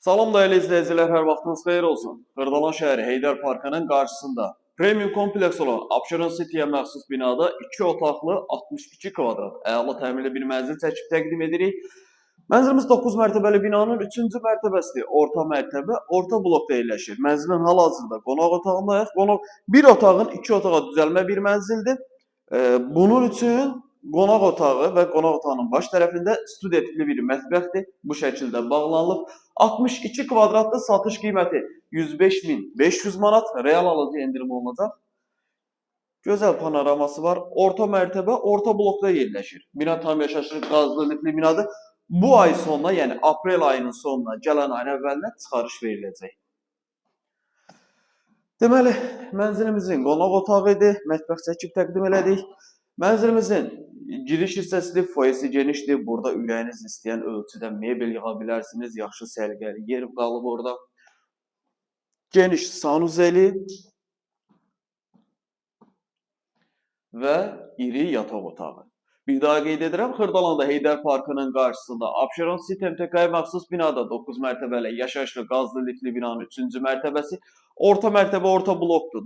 Salam değerli izleyiciler, her vaxtınız xeyir olsun. Xırdalan şəhəri Heydər Parkının qarşısında premium kompleks olan Abşeron City'yə məxsus binada 2 otaqlı 62 kvadrat əla təmirli bir mənzil çəkib təqdim edirik. Mənzilimiz 9 mərtəbəli binanın 3-cü mərtəbəsidir. Orta mərtəbə, orta blokda yerləşir. Mənzilin hal-hazırda qonaq otağındayıq. Bir otağın 2 otağa düzəlmə bir mənzildir. Bunun üçün qonaq otağı və qonaq otağının baş tərəfində studiya tipli bir mətbəxdir. Bu şəkildə bağlanılıb. 62 kvadratlı satış qiyməti 105.500 manat. Real alıcı endirim olunacaq. Gözəl panoraması var. Orta mərtəbə, orta blokda yerləşir. Bina tam yaşayışlı qazlı lifli binadır. Bu ay sonuna, yəni aprel ayının sonuna, gələn ayın əvvəlinə çıxarış veriləcək. Deməli, mənzilimizin qonaq otağı idi. Mətbəx çəkib təqdim elədik. Mənzilimizin giriş hissəsidir, foyesi genişdir. Burada ürəyiniz istəyən ölçüdə mebel yığa bilərsiniz. Yaxşı səliqəli yer qalıb orada. Geniş sanuzeli və iri yataq otağı. Bir daha qeyd edirəm, Xırdalanda Heydər Parkının qarşısında Abşeron City MTK-yə məxsus binada 9 mərtəbəli yaşayışlı qazlı lifli binanın 3-cü mərtəbəsi, orta mərtəbə orta blokdur,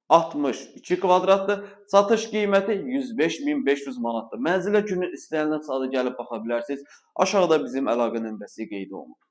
62 kvadratdır, satış qiyməti 105.500 manatdır. Mənzilə günün istəyənlər sadə gəlib baxa bilərsiniz. Aşağıda bizim əlaqə nömrəsi qeyd olunur.